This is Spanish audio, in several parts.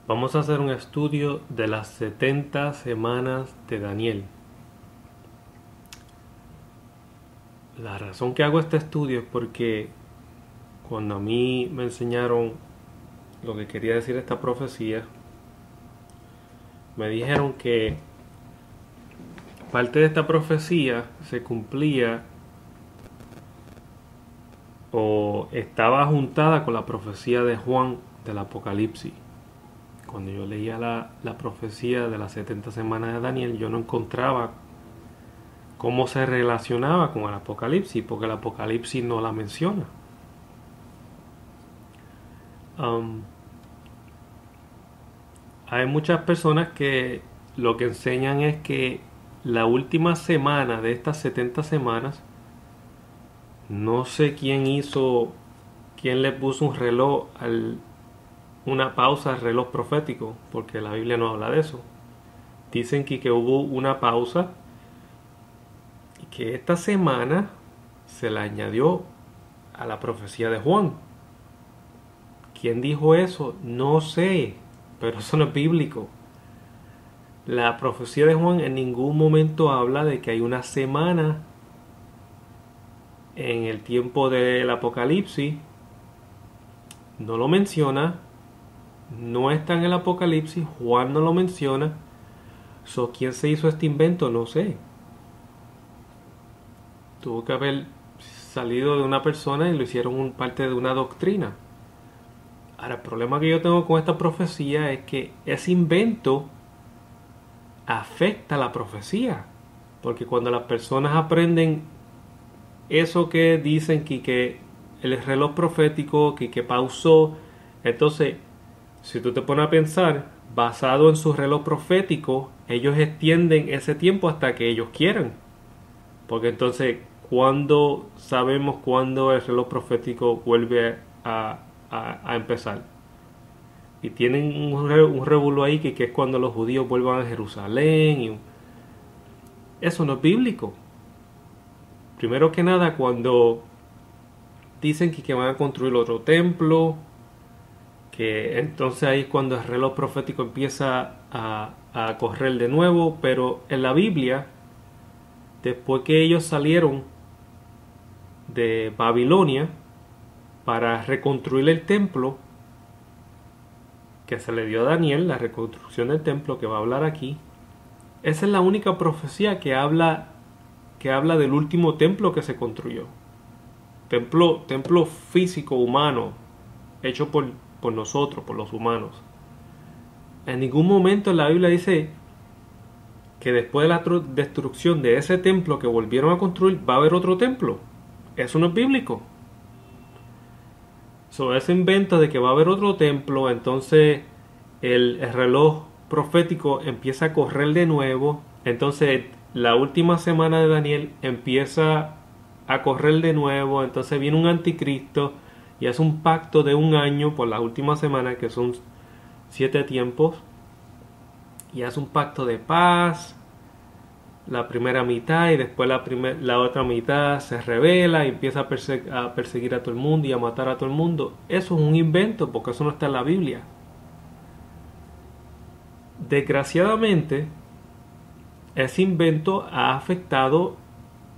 Vamos a hacer un estudio de las 70 semanas de Daniel. La razón que hago este estudio es porque cuando a mí me enseñaron lo que quería decir esta profecía, me dijeron que parte de esta profecía se cumplía o estaba juntada con la profecía de Juan del Apocalipsis. Cuando yo leía la profecía de las 70 semanas de Daniel, yo no encontraba cómo se relacionaba con el Apocalipsis, porque el Apocalipsis no la menciona. Hay muchas personas que lo que enseñan es que la última semana de estas 70 semanas, no sé quién le puso un reloj una pausa al reloj profético, porque la Biblia no habla de eso. Dicen que hubo una pausa y que esta semana se le añadió a la profecía de Juan. ¿Quién dijo eso? No sé, pero eso no es bíblico. La profecía de Juan en ningún momento habla de que hay una semana en el tiempo del Apocalipsis. No lo menciona. No está en el Apocalipsis. Juan no lo menciona. ¿Quién se hizo este invento? No sé. Tuvo que haber salido de una persona y lo hicieron parte de una doctrina. Ahora, el problema que yo tengo con esta profecía es que ese invento afecta la profecía. Porque cuando las personas aprenden eso que dicen que el reloj profético, que pausó, entonces, si tú te pones a pensar, basado en su reloj profético, ellos extienden ese tiempo hasta que ellos quieran. Porque entonces, ¿cuándo sabemos cuándo el reloj profético vuelve a empezar? Y tienen un revuelo ahí que es cuando los judíos vuelvan a Jerusalén. Eso no es bíblico. Primero que nada, cuando dicen que van a construir otro templo, que entonces ahí es cuando el reloj profético empieza a correr de nuevo, pero en la Biblia, después que ellos salieron de Babilonia para reconstruir el templo que se le dio a Daniel, la reconstrucción del templo que va a hablar aquí, esa es la única profecía que habla del último templo que se construyó. Templo físico humano, hecho por nosotros, por los humanos. En ningún momento en la Biblia dice que después de la destrucción de ese templo que volvieron a construir, va a haber otro templo. Eso no es bíblico. Ese invento de que va a haber otro templo, entonces el reloj profético empieza a correr de nuevo. Entonces la última semana de Daniel empieza a correr de nuevo. Entonces viene un anticristo y hace un pacto de un año por la última semana, que son 7 tiempos, y hace un pacto de paz la primera mitad, y después la otra mitad se revela y empieza a perseguir a todo el mundo y a matar a todo el mundo. Eso es un invento, porque eso no está en la Biblia. Desgraciadamente, ese invento ha afectado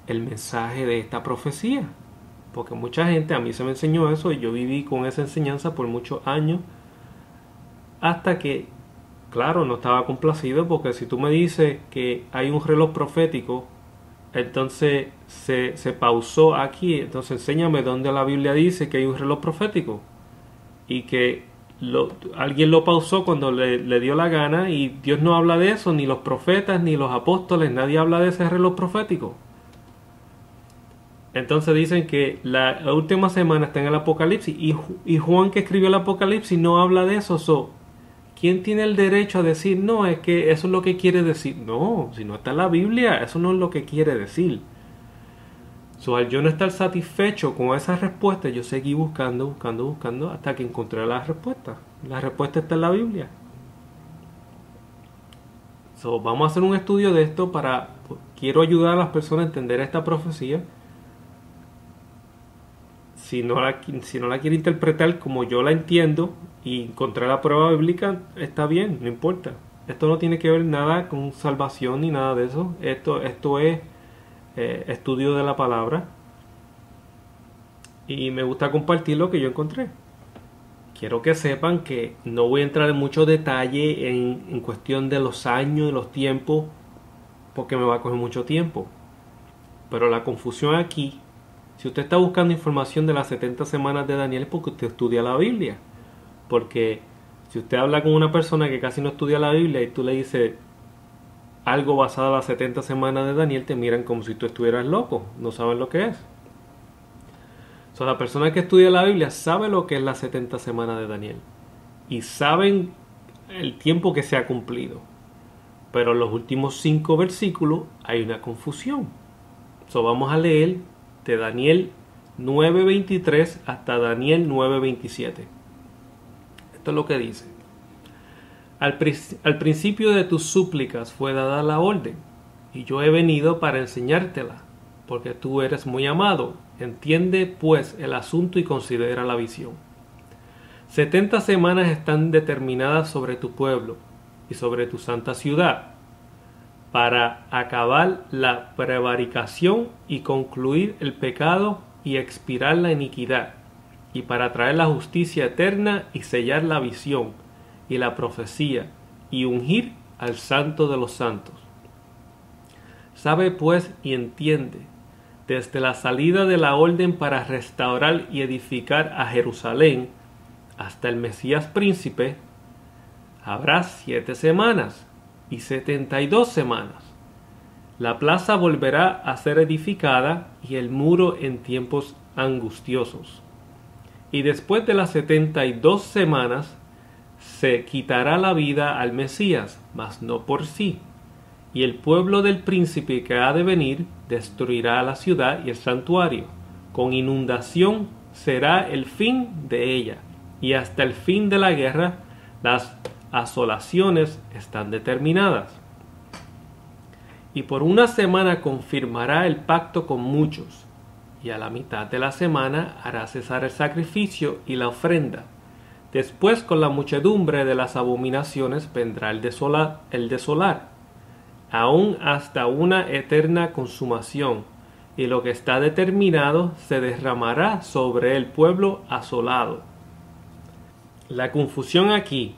el mensaje de esta profecía, porque mucha gente, a mí se me enseñó eso y yo viví con esa enseñanza por muchos años, hasta que, claro, no estaba complacido, porque si tú me dices que hay un reloj profético, entonces se pausó aquí, entonces enséñame dónde la Biblia dice que hay un reloj profético y que alguien lo pausó cuando le dio la gana, y Dios no habla de eso, ni los profetas, ni los apóstoles, nadie habla de ese reloj profético. Entonces dicen que la última semana está en el Apocalipsis, y Juan, que escribió el Apocalipsis, no habla de eso. ¿Quién tiene el derecho a decir, no, es que eso es lo que quiere decir? No, si no está en la Biblia, eso no es lo que quiere decir. Al yo no estar satisfecho con esa respuesta, yo seguí buscando hasta que encontré la respuesta. La respuesta está en la Biblia. Vamos a hacer un estudio de esto quiero ayudar a las personas a entender esta profecía. Si no la quiere interpretar como yo la entiendo, y encontrar la prueba bíblica, está bien, no importa. Esto no tiene que ver nada con salvación ni nada de eso. Esto es estudio de la palabra. Y me gusta compartir lo que yo encontré. Quiero que sepan que no voy a entrar en mucho detalle en cuestión de los años y los tiempos, porque me va a coger mucho tiempo. Pero la confusión aquí, si usted está buscando información de las 70 semanas de Daniel, es porque usted estudia la Biblia. Porque si usted habla con una persona que casi no estudia la Biblia y tú le dices algo basado en las 70 semanas de Daniel, te miran como si tú estuvieras loco, no saben lo que es. La persona que estudia la Biblia sabe lo que es las 70 semanas de Daniel y saben el tiempo que se ha cumplido. Pero en los últimos 5 versículos hay una confusión. Vamos a leer de Daniel 9:23 hasta Daniel 9:27. Esto es lo que dice. Al principio de tus súplicas fue dada la orden, y yo he venido para enseñártela, porque tú eres muy amado. Entiende pues el asunto y considera la visión. 70 semanas están determinadas sobre tu pueblo y sobre tu santa ciudad, para acabar la prevaricación y concluir el pecado y expirar la iniquidad, y para traer la justicia eterna y sellar la visión y la profecía y ungir al santo de los santos. Sabe pues y entiende, desde la salida de la orden para restaurar y edificar a Jerusalén hasta el Mesías príncipe, habrá 7 semanas y 72 semanas. La plaza volverá a ser edificada y el muro en tiempos angustiosos. Y después de las 72 semanas se quitará la vida al Mesías, mas no por sí. Y el pueblo del príncipe que ha de venir destruirá la ciudad y el santuario. Con inundación será el fin de ella. Y hasta el fin de la guerra las asolaciones están determinadas. Y por una semana confirmará el pacto con muchos. Y a la mitad de la semana hará cesar el sacrificio y la ofrenda. Después con la muchedumbre de las abominaciones vendrá el desolar, aún hasta una eterna consumación, y lo que está determinado se derramará sobre el pueblo asolado. La confusión aquí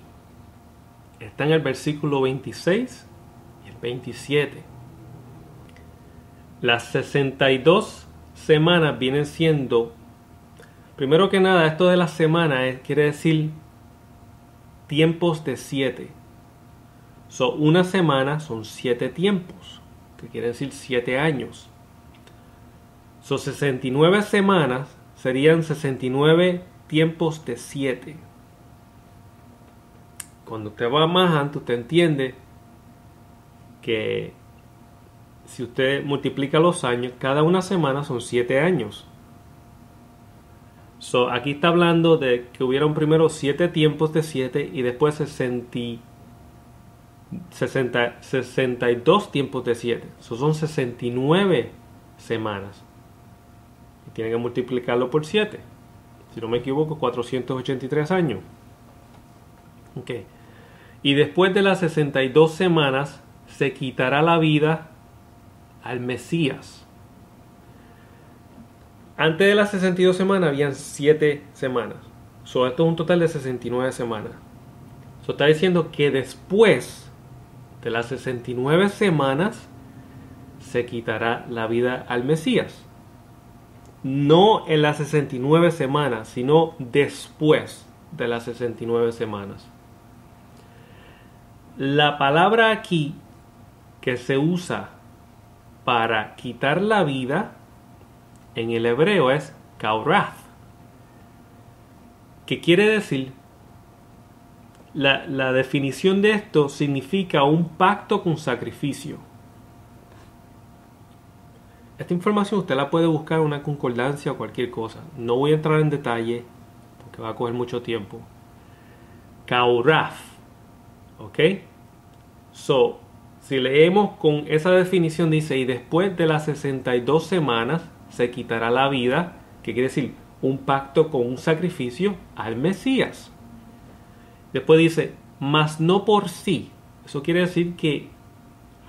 está en el versículo 26 y el 27. Las 62 semanas vienen siendo, primero que nada, esto de las semanas quiere decir tiempos de 7. Una semana son 7 tiempos, que quiere decir 7 años. 69 semanas serían 69 tiempos de 7. Cuando usted va más antes, usted entiende que si usted multiplica los años, cada una semana son 7 años. Aquí está hablando de que hubieron primero 7 tiempos de 7 y después 62 tiempos de 7. Son 69 semanas. Y tienen que multiplicarlo por 7. Si no me equivoco, 483 años. Okay. Y después de las 62 semanas se quitará la vida al Mesías. Antes de las 62 semanas habían 7 semanas. Esto es un total de 69 semanas. Está diciendo que después de las 69 semanas se quitará la vida al Mesías. No en las 69 semanas, sino después de las 69 semanas. La palabra aquí que se usa para quitar la vida en el hebreo es kaurath, que quiere decir, la definición de esto significa un pacto con sacrificio. Esta información usted la puede buscar en una concordancia o cualquier cosa. No voy a entrar en detalle porque va a coger mucho tiempo. Kaurath, ¿ok? Si leemos con esa definición, dice, y después de las 62 semanas se quitará la vida, que quiere decir un pacto con un sacrificio al Mesías. Después dice, mas no por sí. Eso quiere decir que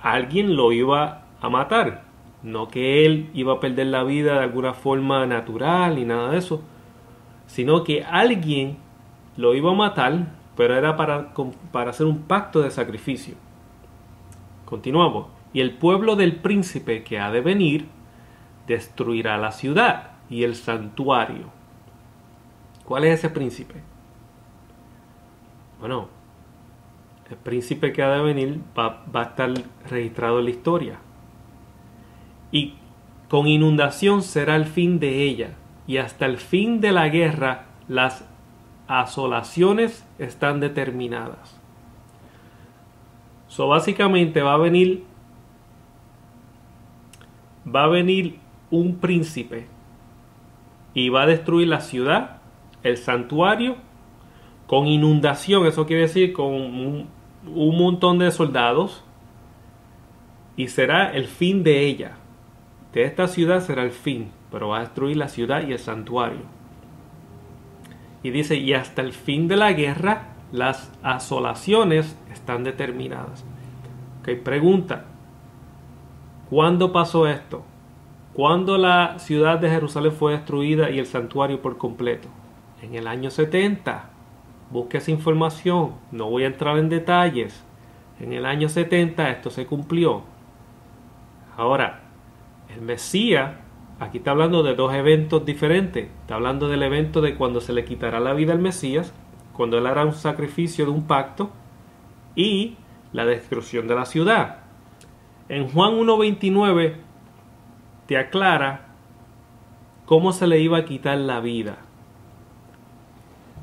alguien lo iba a matar. No que él iba a perder la vida de alguna forma natural ni nada de eso. Sino que alguien lo iba a matar, pero era para hacer un pacto de sacrificio. Continuamos. Y el pueblo del príncipe que ha de venir destruirá la ciudad y el santuario. ¿Cuál es ese príncipe? Bueno, el príncipe que ha de venir va a estar registrado en la historia. Y con inundación será el fin de ella, y hasta el fin de la guerra las asolaciones están determinadas. So, básicamente va a venir un príncipe y va a destruir la ciudad, el santuario, con inundación. Eso quiere decir con un montón de soldados, y será el fin de ella. De esta ciudad será el fin, pero va a destruir la ciudad y el santuario. Y dice, y hasta el fin de la guerra las asolaciones están determinadas. Ok, pregunta, ¿cuándo pasó esto? ¿Cuándo la ciudad de Jerusalén fue destruida y el santuario por completo? En el año 70. Busque esa información, no voy a entrar en detalles. En el año 70 esto se cumplió. Ahora, el Mesías, aquí está hablando de dos eventos diferentes. Está hablando del evento de cuando se le quitará la vida al Mesías, cuando él hará un sacrificio de un pacto, y la destrucción de la ciudad. En Juan 1:29 te aclara cómo se le iba a quitar la vida.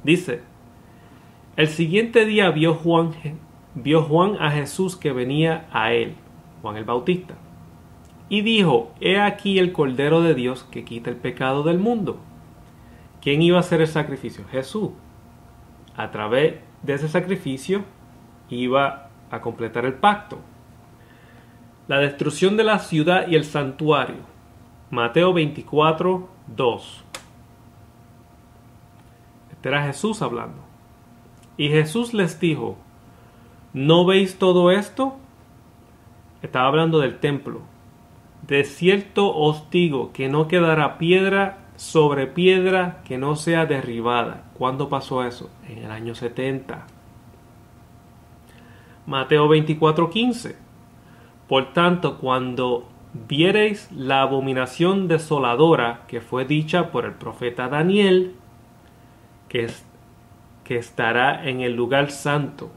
Dice, el siguiente día vio Juan a Jesús que venía a él, Juan el Bautista, y dijo, he aquí el Cordero de Dios que quita el pecado del mundo. ¿Quién iba a hacer el sacrificio? Jesús. A través de ese sacrificio iba a completar el pacto. La destrucción de la ciudad y el santuario. Mateo 24:2. Este era Jesús hablando. Y Jesús les dijo, ¿no veis todo esto? Estaba hablando del templo. De cierto os digo que no quedará piedra sobre piedra que no sea derribada. ¿Cuándo pasó eso? En el año 70. Mateo 24:15. Por tanto, cuando viereis la abominación desoladora que fue dicha por el profeta Daniel, que estará en el lugar santo.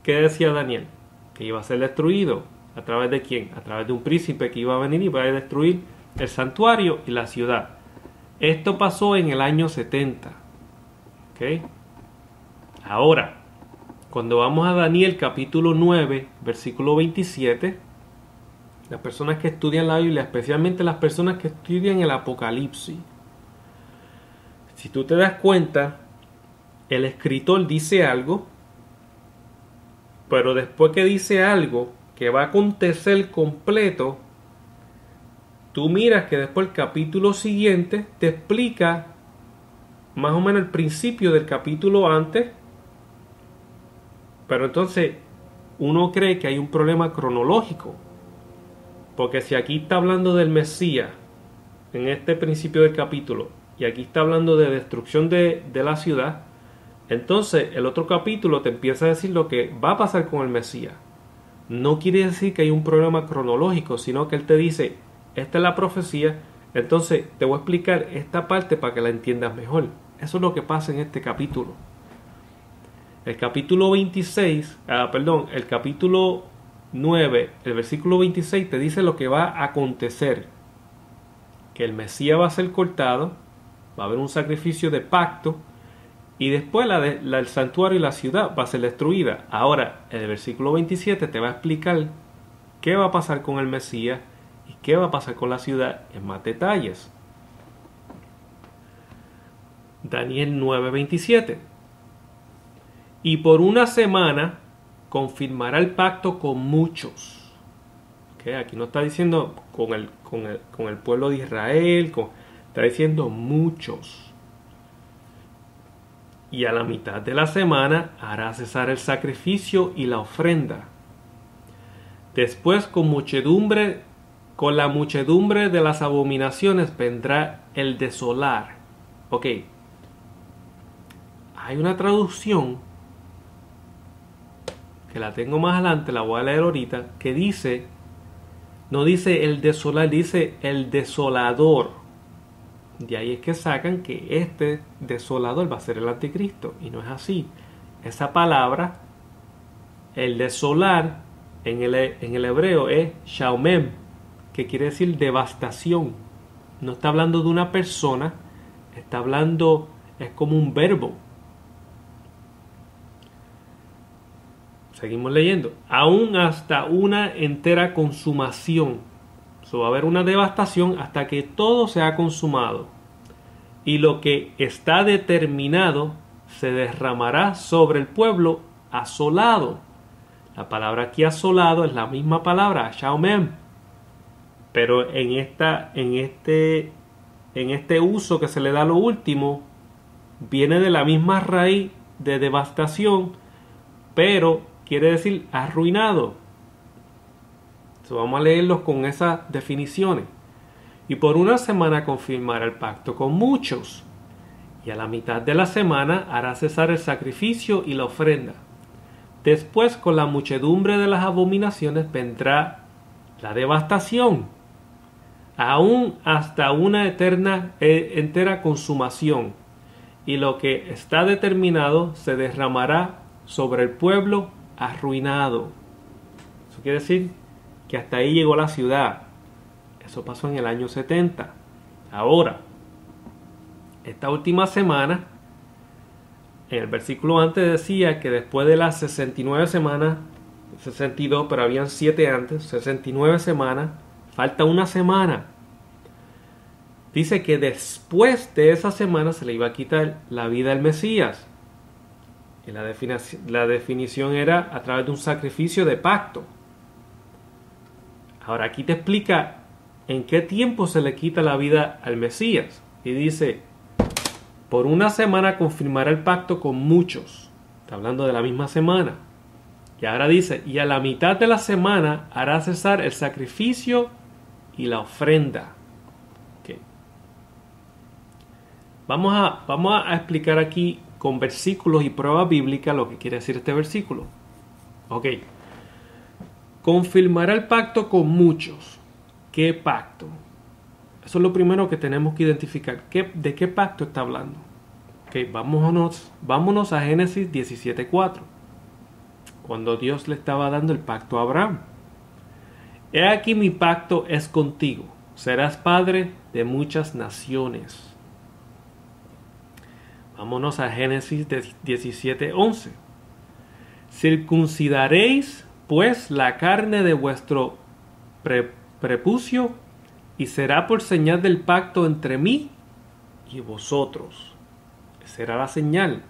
¿Qué decía Daniel? Que iba a ser destruido. ¿A través de quién? A través de un príncipe que iba a venir y iba a destruir el santuario y la ciudad. Esto pasó en el año 70. ¿Ok? Ahora, cuando vamos a Daniel capítulo 9, versículo 27, las personas que estudian la Biblia, especialmente las personas que estudian el Apocalipsis, si tú te das cuenta, el escritor dice algo, pero después que dice algo que va a acontecer completo, tú miras que después el capítulo siguiente te explica más o menos el principio del capítulo antes, pero entonces uno cree que hay un problema cronológico, porque si aquí está hablando del Mesías en este principio del capítulo y aquí está hablando de destrucción de la ciudad, entonces el otro capítulo te empieza a decir lo que va a pasar con el Mesías. No quiere decir que hay un problema cronológico, sino que él te dice, esta es la profecía, entonces te voy a explicar esta parte para que la entiendas mejor. Eso es lo que pasa en este capítulo. El capítulo 26, el capítulo 9, el versículo 26 te dice lo que va a acontecer. Que el Mesías va a ser cortado, va a haber un sacrificio de pacto, y después el santuario y la ciudad va a ser destruida. Ahora, el versículo 27 te va a explicar qué va a pasar con el Mesías y qué va a pasar con la ciudad en más detalles. Daniel 9:27. Y por una semana confirmará el pacto con muchos. ¿Okay? Aquí no está diciendo con el pueblo de Israel, está diciendo muchos. y a la mitad de la semana hará cesar el sacrificio y la ofrenda. Después con la muchedumbre de las abominaciones vendrá el desolar. Ok. Hay una traducción que la tengo más adelante, la voy a leer ahorita, que dice, no dice el desolar, dice el desolador. De ahí es que sacan que este desolador va a ser el anticristo, y no es así. Esa palabra, el desolar, en el hebreo es shaomem, que quiere decir devastación. No está hablando de una persona, está hablando, es como un verbo. Seguimos leyendo. Aún hasta una entera consumación. Va a haber una devastación hasta que todo se ha consumado. Y lo que está determinado se derramará sobre el pueblo asolado. La palabra aquí asolado es la misma palabra, shaomem. Pero en este uso que se le da a lo último, viene de la misma raíz de devastación, pero quiere decir arruinado. Vamos a leerlos con esas definiciones. Y por una semana confirmará el pacto con muchos, y a la mitad de la semana hará cesar el sacrificio y la ofrenda. Después, con la muchedumbre de las abominaciones vendrá la devastación, aún hasta una entera consumación, y lo que está determinado se derramará sobre el pueblo arruinado. Eso quiere decir que hasta ahí llegó la ciudad. Eso pasó en el año 70. Ahora, esta última semana, en el versículo antes decía que después de las 69 semanas, 62, pero habían 7 antes, 69 semanas, falta una semana. Dice que después de esa semana se le iba a quitar la vida al Mesías. Y la definición era a través de un sacrificio de pacto. Ahora aquí te explica en qué tiempo se le quita la vida al Mesías. Y dice, por una semana confirmará el pacto con muchos. Está hablando de la misma semana. Y ahora dice, y a la mitad de la semana hará cesar el sacrificio y la ofrenda. Okay. Vamos a explicar aquí con versículos y pruebas bíblicas lo que quiere decir este versículo. Ok. Confirmará el pacto con muchos. ¿Qué pacto? Eso es lo primero que tenemos que identificar. ¿De qué pacto está hablando? Okay, vámonos a Génesis 17:4. Cuando Dios le estaba dando el pacto a Abraham. He aquí mi pacto es contigo. Serás padre de muchas naciones. Vámonos a Génesis 17:11. Circuncidaréis pues la carne de vuestro prepucio, y será por señal del pacto entre mí y vosotros. Será la señal,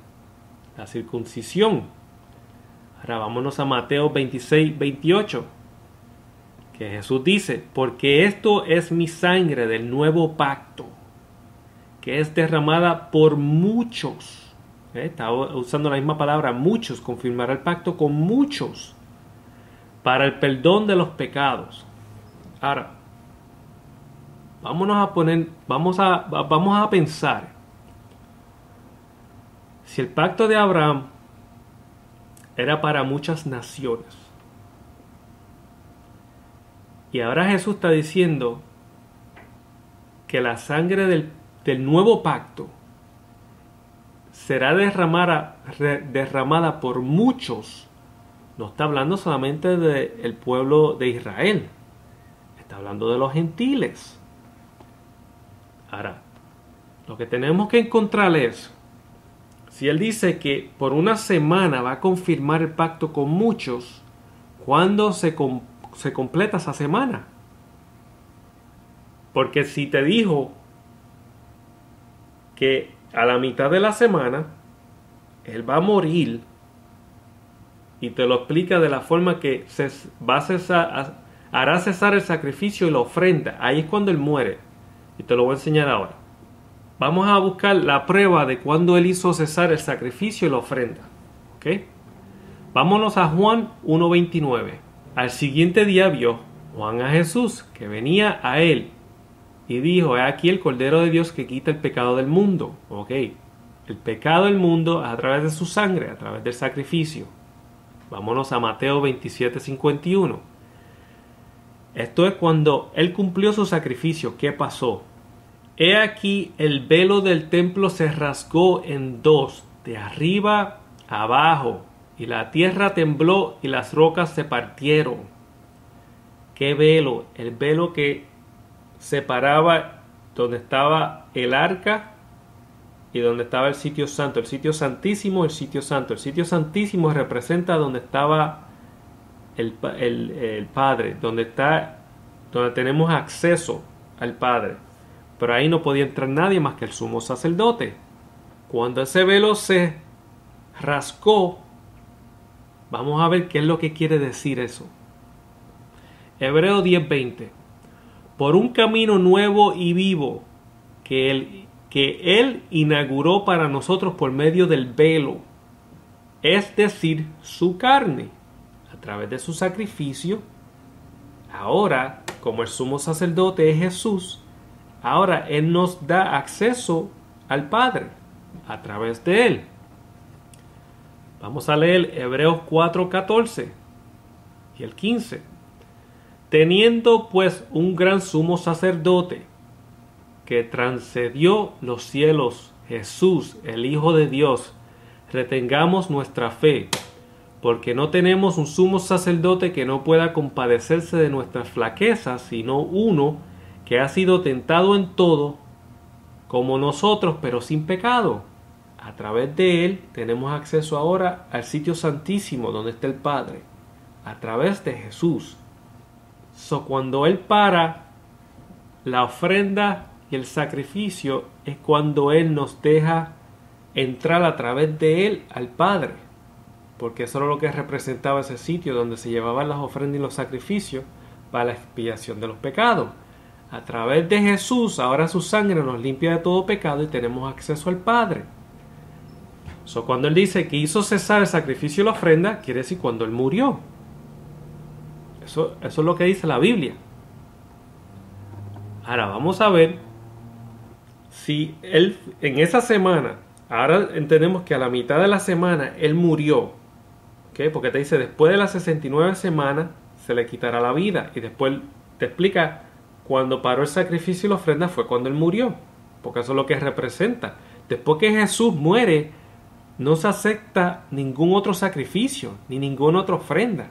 la circuncisión. Ahora vámonos a Mateo 26:28, que Jesús dice, porque esto es mi sangre del nuevo pacto, que es derramada por muchos. Está usando la misma palabra, muchos, confirmará el pacto con muchos, para el perdón de los pecados. Ahora, vamos a pensar, si el pacto de Abraham era para muchas naciones, y ahora Jesús está diciendo que la sangre del nuevo pacto será derramada por muchos, no está hablando solamente del pueblo de Israel, está hablando de los gentiles. Ahora, lo que tenemos que encontrar es, si él dice que por una semana va a confirmar el pacto con muchos, ¿cuándo se completa esa semana? Porque si te dijo que a la mitad de la semana él va a morir, y te lo explica de la forma que hará cesar el sacrificio y la ofrenda, ahí es cuando él muere, y te lo voy a enseñar ahora. vamos a buscar la prueba de cuando él hizo cesar el sacrificio y la ofrenda. ¿Ok? Vámonos a Juan 1:29. Al siguiente día vio Juan a Jesús que venía a él y dijo: he aquí el Cordero de Dios que quita el pecado del mundo. ¿Ok? El pecado del mundo a través de su sangre, a través del sacrificio. Vámonos a Mateo 27:51. Esto es cuando él cumplió su sacrificio. ¿Qué pasó? He aquí el velo del templo se rasgó en dos, de arriba a abajo, y la tierra tembló y las rocas se partieron. ¿Qué velo? El velo que separaba donde estaba el arca y donde estaba el sitio santo. El sitio santísimo, el sitio santo. El sitio santísimo representa donde estaba el Padre, donde tenemos acceso al Padre. Pero ahí no podía entrar nadie más que el sumo sacerdote. Cuando ese velo se rascó, vamos a ver qué es lo que quiere decir eso. Hebreos 10:20. Por un camino nuevo y vivo que él inauguró para nosotros por medio del velo, es decir, su carne, a través de su sacrificio. Ahora, como el sumo sacerdote es Jesús, ahora Él nos da acceso al Padre a través de Él. Vamos a leer Hebreos 4:14 y el 15. Teniendo pues un gran sumo sacerdote que transcedió los cielos, Jesús, el Hijo de Dios, retengamos nuestra fe, porque no tenemos un sumo sacerdote que no pueda compadecerse de nuestras flaquezas, sino uno que ha sido tentado en todo, como nosotros, pero sin pecado. A través de él tenemos acceso ahora al sitio santísimo donde está el Padre, a través de Jesús. Cuando él para la ofrenda y el sacrificio, es cuando él nos deja entrar a través de él al Padre, porque eso era lo que representaba ese sitio donde se llevaban las ofrendas y los sacrificios para la expiación de los pecados. A través de Jesús, ahora su sangre nos limpia de todo pecado y tenemos acceso al Padre. Cuando él dice que hizo cesar el sacrificio y la ofrenda, quiere decir cuando él murió. Eso es lo que dice la Biblia. Ahora vamos a ver si él en esa semana, ahora entendemos que a la mitad de la semana él murió, ¿okay? Porque te dice después de las 69 semanas se le quitará la vida, y después te explica cuando paró el sacrificio y la ofrenda fue cuando él murió, porque eso es lo que representa. Después que Jesús muere, no se acepta ningún otro sacrificio ni ninguna otra ofrenda.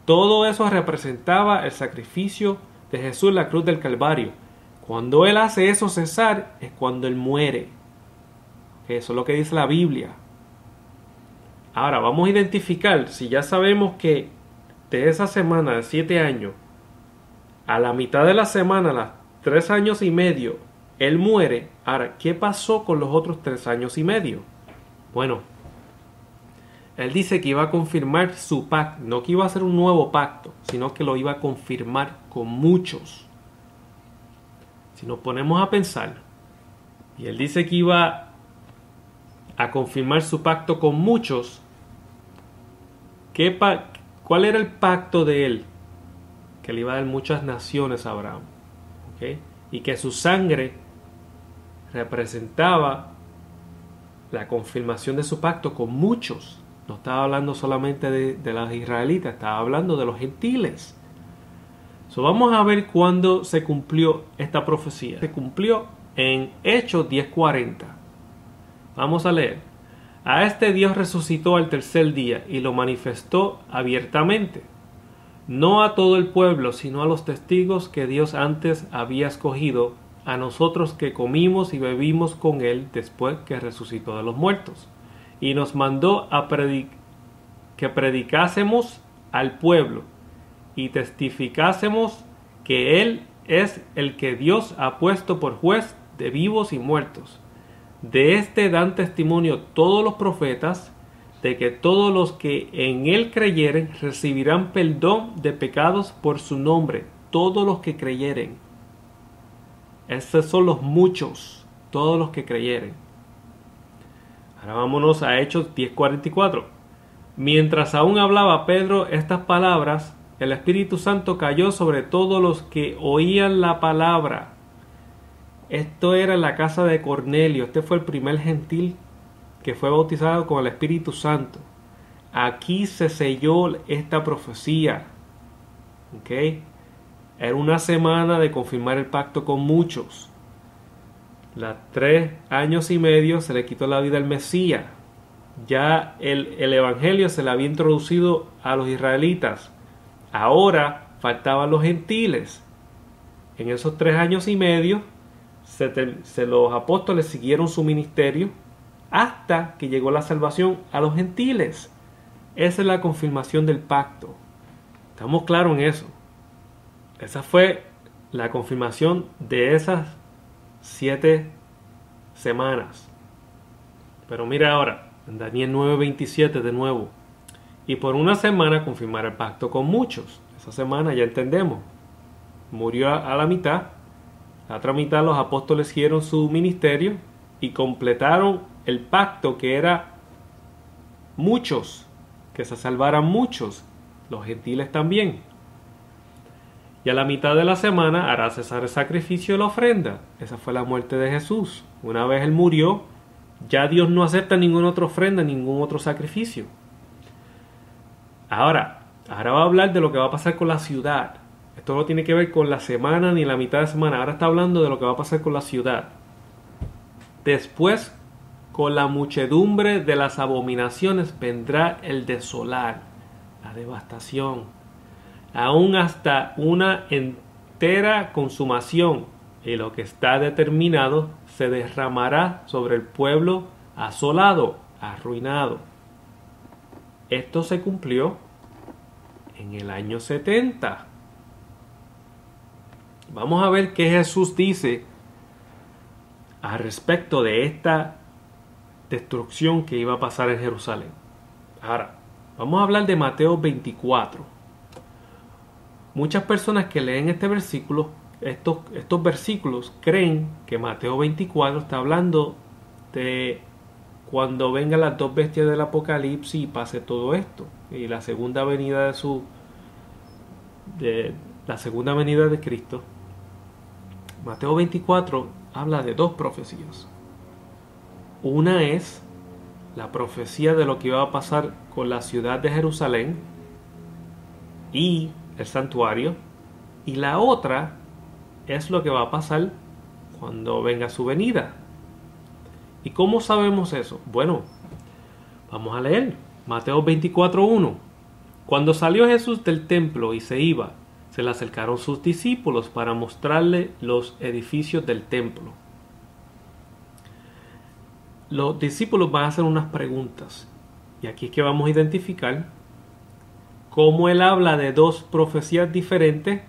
Todo eso representaba el sacrificio de Jesús en la cruz del Calvario. Cuando él hace eso cesar es cuando él muere. Eso es lo que dice la Biblia. Ahora vamos a identificar, si ya sabemos que de esa semana de 7 años, a la mitad de la semana, a los 3 años y medio, él muere. Ahora, ¿qué pasó con los otros 3 años y medio? Bueno, él dice que iba a confirmar su pacto, no que iba a hacer un nuevo pacto, sino que lo iba a confirmar con muchos. Si nos ponemos a pensar, y él dice que iba a confirmar su pacto con muchos, ¿cuál era el pacto de él? Que le iba a dar muchas naciones a Abraham, ¿okay? Y que su sangre representaba la confirmación de su pacto con muchos. No estaba hablando solamente de los israelitas, estaba hablando de los gentiles. Vamos a ver cuándo se cumplió esta profecía. Se cumplió en Hechos 10:40. Vamos a leer. A este Dios resucitó al tercer día y lo manifestó abiertamente, no a todo el pueblo, sino a los testigos que Dios antes había escogido, a nosotros que comimos y bebimos con él después que resucitó de los muertos. Y nos mandó que predicásemos al pueblo y testificásemos que él es el que Dios ha puesto por juez de vivos y muertos. De este dan testimonio todos los profetas, de que todos los que en él creyeren recibirán perdón de pecados por su nombre, todos los que creyeren. Estos son los muchos. todos los que creyeren. Ahora vámonos a Hechos 10:44. Mientras aún hablaba Pedro estas palabras, el Espíritu Santo cayó sobre todos los que oían la palabra. Esto era en la casa de Cornelio. Este fue el primer gentil que fue bautizado con el Espíritu Santo. Aquí se selló esta profecía. ¿Ok? Era una semana de confirmar el pacto con muchos. Las 3 años y medio se le quitó la vida al Mesías. Ya el Evangelio se le había introducido a los israelitas. Ahora faltaban los gentiles. En esos 3 años y medio los apóstoles siguieron su ministerio hasta que llegó la salvación a los gentiles. Esa es la confirmación del pacto. Estamos claros en eso. Esa fue la confirmación de esas 7 semanas. Pero mira ahora, en Daniel 9:27 de nuevo. Y por una semana confirmar el pacto con muchos. Esa semana ya entendemos. Murió a la mitad. La otra mitad los apóstoles siguieron su ministerio y completaron el pacto, que era muchos, que se salvaran muchos, los gentiles también. Y a la mitad de la semana hará cesar el sacrificio y la ofrenda. Esa fue la muerte de Jesús. Una vez Él murió, ya Dios no acepta ninguna otra ofrenda, ningún otro sacrificio. Ahora va a hablar de lo que va a pasar con la ciudad. Esto no tiene que ver con la semana ni la mitad de semana. Ahora está hablando de lo que va a pasar con la ciudad. Después, con la muchedumbre de las abominaciones vendrá el desolar, la devastación, aún hasta una entera consumación, y lo que está determinado se derramará sobre el pueblo asolado, arruinado. Esto se cumplió en el año 70. Vamos a ver qué Jesús dice al respecto de esta destrucción que iba a pasar en Jerusalén. Ahora, vamos a hablar de Mateo 24. Muchas personas que leen este versículo, estos versículos, creen que Mateo 24 está hablando de cuando vengan las 2 bestias del Apocalipsis y pase todo esto, y la segunda venida la segunda venida de Cristo. Mateo 24 habla de 2 profecías. Una es la profecía de lo que iba a pasar con la ciudad de Jerusalén y el santuario, y la otra es lo que va a pasar cuando venga su venida. ¿Y cómo sabemos eso? Bueno, vamos a leer Mateo 24:1. Cuando salió Jesús del templo y se iba, se le acercaron sus discípulos para mostrarle los edificios del templo. Los discípulos van a hacer unas preguntas, y aquí es que vamos a identificar cómo él habla de 2 profecías diferentes,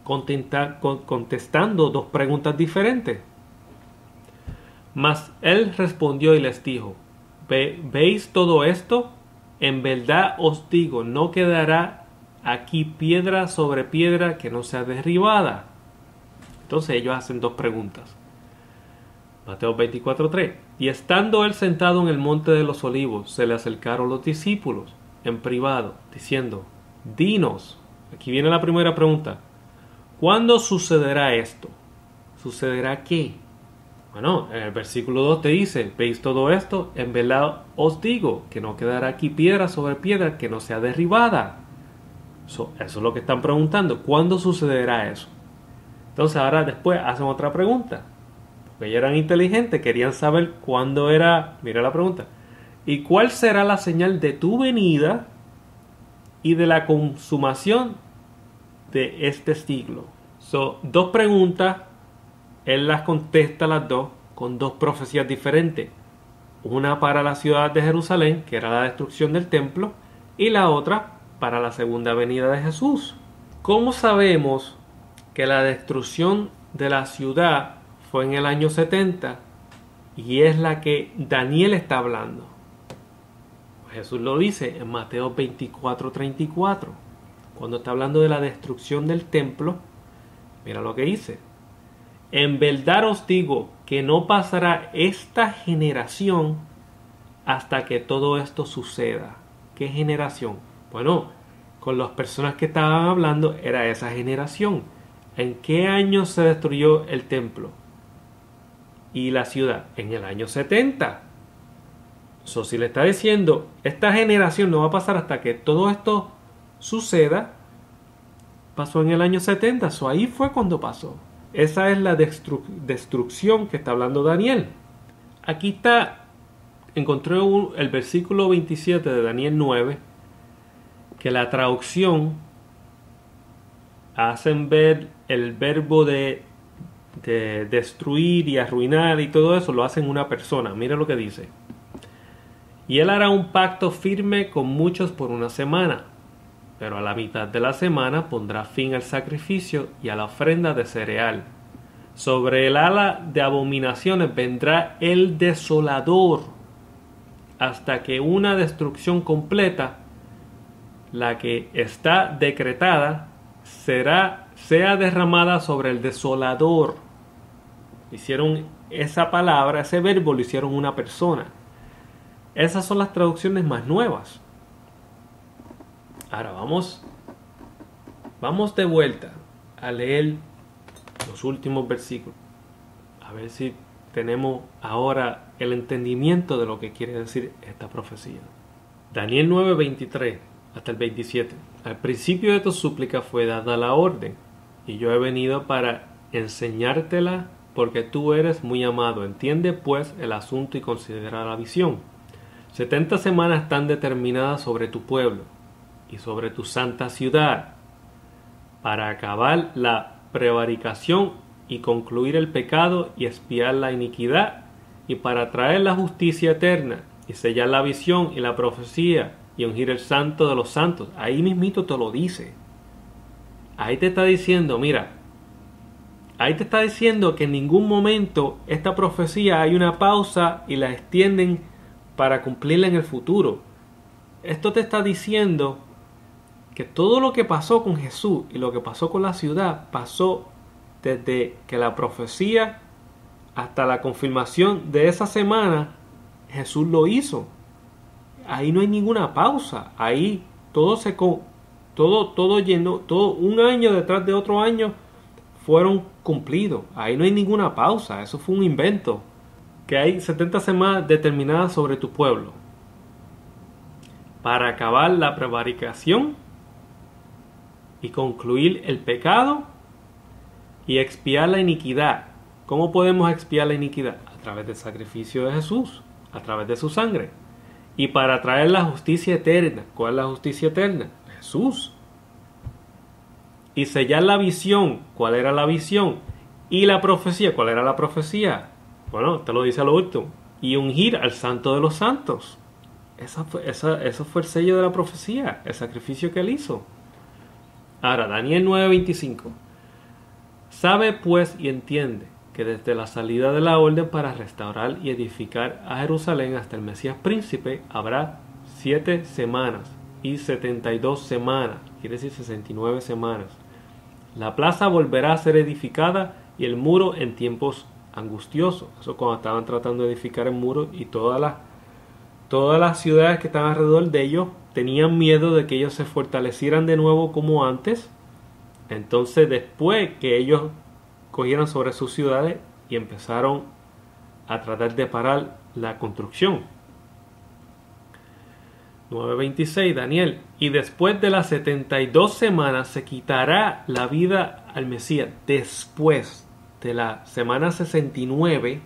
contestando 2 preguntas diferentes. Mas él respondió y les dijo: ¿Veis todo esto? En verdad os digo, no quedará aquí piedra sobre piedra que no sea derribada. Entonces ellos hacen 2 preguntas. Mateo 24:3. Y estando él sentado en el monte de los olivos, se le acercaron los discípulos en privado, diciendo: Dinos, aquí viene la primera pregunta, ¿cuándo sucederá esto? ¿Sucederá qué? Bueno, en el versículo 2 te dice: ¿veis todo esto? En verdad os digo que no quedará aquí piedra sobre piedra que no sea derribada. Eso es lo que están preguntando. ¿Cuándo sucederá eso? Entonces ahora después hacen otra pregunta. Porque ellos eran inteligentes, querían saber cuándo era. Mira la pregunta. ¿Y cuál será la señal de tu venida y de la consumación de este siglo? Son 2 preguntas. Él las contesta las 2 con 2 profecías diferentes. Una para la ciudad de Jerusalén, que era la destrucción del templo, y la otra para la segunda venida de Jesús. ¿Cómo sabemos que la destrucción de la ciudad fue en el año 70 y es la que Daniel está hablando? Jesús lo dice en Mateo 24:34. Cuando está hablando de la destrucción del templo, mira lo que dice: En verdad os digo que no pasará esta generación hasta que todo esto suceda. ¿Qué generación? Bueno, con las personas que estaban hablando era esa generación. ¿En qué año se destruyó el templo y la ciudad? En el año 70. Si le está diciendo, esta generación no va a pasar hasta que todo esto suceda, pasó en el año 70. Ahí fue cuando pasó. Esa es la destrucción que está hablando Daniel. Aquí está, encontré el versículo 27 de Daniel 9, que la traducción hacen ver el verbo de destruir y arruinar y todo eso, lo hacen una persona. Mira lo que dice. Y él hará un pacto firme con muchos por una semana, pero a la mitad de la semana pondrá fin al sacrificio y a la ofrenda de cereal. Sobre el ala de abominaciones vendrá el desolador, hasta que una destrucción completa, la que está decretada, sea derramada sobre el desolador. Hicieron esa palabra, ese verbo lo hicieron una persona. Esas son las traducciones más nuevas. Ahora vamos de vuelta a leer los últimos versículos. A ver si tenemos ahora el entendimiento de lo que quiere decir esta profecía. Daniel 9:23 hasta el 27. Al principio de tu súplica fue dada la orden, y yo he venido para enseñártela porque tú eres muy amado. Entiende pues el asunto y considera la visión. 70 semanas están determinadas sobre tu pueblo y sobre tu santa ciudad, para acabar la prevaricación y concluir el pecado y expiar la iniquidad, y para traer la justicia eterna y sellar la visión y la profecía y ungir el santo de los santos. Ahí mismito te lo dice. Ahí te está diciendo, mira, ahí te está diciendo que en ningún momento esta profecía hay una pausa y la extienden para cumplirla en el futuro. Esto te está diciendo que todo lo que pasó con Jesús y lo que pasó con la ciudad pasó desde que la profecía hasta la confirmación de esa semana. Jesús lo hizo. Ahí no hay ninguna pausa. Ahí todo un año detrás de otro año fueron cumplidos. Ahí no hay ninguna pausa. Eso fue un invento. Que hay 70 semanas determinadas sobre tu pueblo para acabar la prevaricación y concluir el pecado y expiar la iniquidad. ¿Cómo podemos expiar la iniquidad? A través del sacrificio de Jesús, a través de su sangre. Y para traer la justicia eterna. ¿Cuál es la justicia eterna? Jesús. Y sellar la visión. ¿Cuál era la visión? Y la profecía. ¿Cuál era la profecía? Bueno, te lo dice a lo último. Y ungir al santo de los santos. Eso fue el sello de la profecía. El sacrificio que él hizo. Ahora, Daniel 9:25. Sabe pues y entiende que desde la salida de la orden para restaurar y edificar a Jerusalén hasta el Mesías príncipe habrá 7 semanas y 72 semanas, quiere decir 69 semanas. La plaza volverá a ser edificada y el muro en tiempos angustiosos. Eso cuando estaban tratando de edificar el muro y todas las ciudades que estaban alrededor de ellos tenían miedo de que ellos se fortalecieran de nuevo como antes. Entonces después que ellos cogieron sobre sus ciudades y empezaron a tratar de parar la construcción. 9:26 Daniel. Y después de las 72 semanas se quitará la vida al Mesías. Después de la semana 69,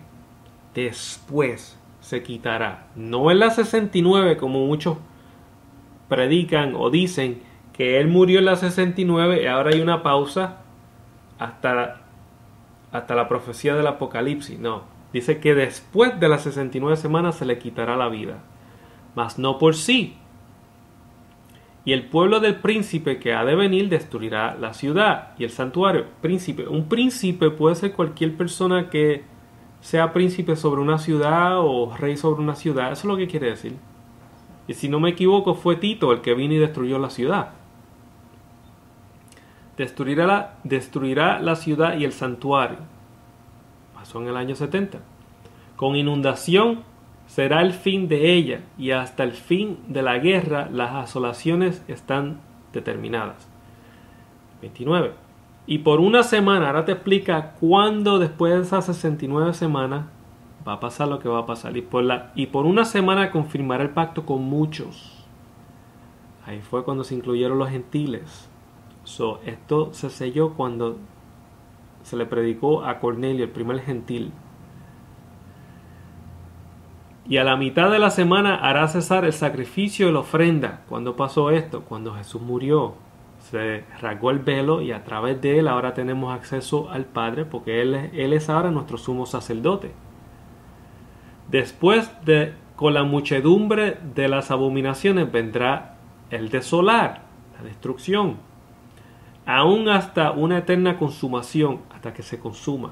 después se quitará. No en la 69 como muchos predican o dicen que él murió en la 69 y ahora hay una pausa hasta la profecía del Apocalipsis. No, dice que después de las 69 semanas se le quitará la vida, mas no por sí. Y el pueblo del príncipe que ha de venir destruirá la ciudad y el santuario. Príncipe, un príncipe puede ser cualquier persona que sea príncipe sobre una ciudad o rey sobre una ciudad. Eso es lo que quiere decir. Y si no me equivoco fue Tito el que vino y destruyó la ciudad. Destruirá la ciudad y el santuario. pasó en el año 70. Con inundación será el fin de ella, y hasta el fin de la guerra las asolaciones están determinadas. 29. Y por una semana, ahora te explica cuándo después de esas 69 semanas va a pasar lo que va a pasar. Y por una semana confirmará el pacto con muchos. Ahí fue cuando se incluyeron los gentiles. Esto se selló cuando se le predicó a Cornelio, el primer gentil. Y a la mitad de la semana hará cesar el sacrificio y la ofrenda. ¿Cuándo pasó esto? Cuando Jesús murió. Se rasgó el velo y a través de él ahora tenemos acceso al Padre, porque él es ahora nuestro sumo sacerdote. Después con la muchedumbre de las abominaciones vendrá el desolar, la destrucción, aún hasta una eterna consumación, hasta que se consuma.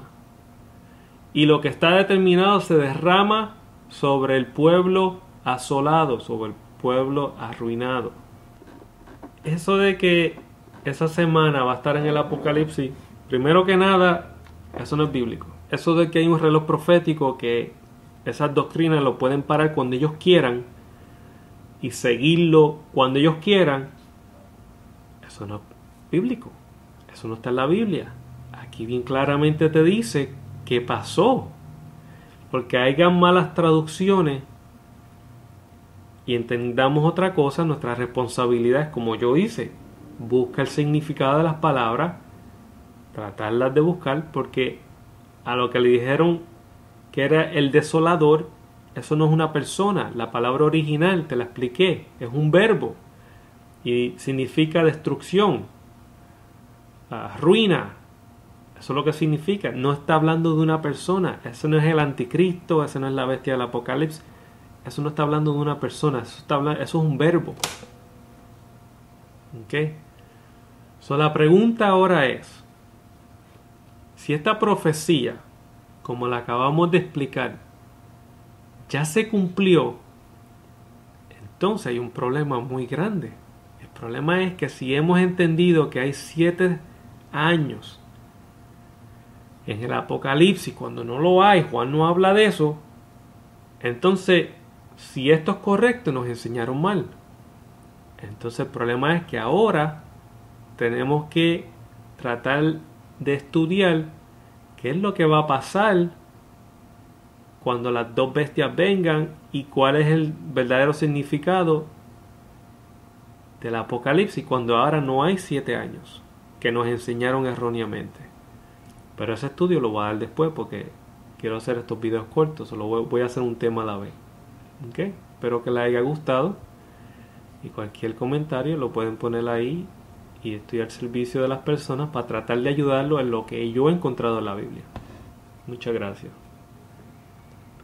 Y lo que está determinado se derrama sobre el pueblo asolado, sobre el pueblo arruinado. Eso de que esa semana va a estar en el Apocalipsis, primero que nada, eso no es bíblico. Eso de que hay un reloj profético, que esas doctrinas lo pueden parar cuando ellos quieran y seguirlo cuando ellos quieran, eso no es bíblico. Eso no está en la Biblia. Aquí bien claramente te dice qué pasó. Porque hayan malas traducciones y entendamos otra cosa, nuestra responsabilidad es, como yo hice, busca el significado de las palabras, tratarlas de buscar, porque a lo que le dijeron que era el desolador, eso no es una persona. La palabra original, te la expliqué, es un verbo y significa destrucción, ruina. Eso es lo que significa. No está hablando de una persona. Eso no es el anticristo, eso no es la bestia del Apocalipsis. Eso no está hablando de una persona, eso es un verbo. ¿Ok? La pregunta ahora es, si esta profecía, como la acabamos de explicar, ya se cumplió, entonces hay un problema muy grande. El problema es que si hemos entendido que hay 7 años en el Apocalipsis, cuando no lo hay, Juan no habla de eso, entonces, si esto es correcto, nos enseñaron mal. Entonces el problema es que ahora tenemos que tratar de estudiar qué es lo que va a pasar cuando las 2 bestias vengan y cuál es el verdadero significado del Apocalipsis cuando ahora no hay 7 años que nos enseñaron erróneamente. Pero ese estudio lo voy a dar después porque quiero hacer estos videos cortos, solo voy a hacer un tema a la vez. ¿Okay? Espero que les haya gustado y cualquier comentario lo pueden poner ahí y estoy al servicio de las personas para tratar de ayudarlos en lo que yo he encontrado en la Biblia. Muchas gracias.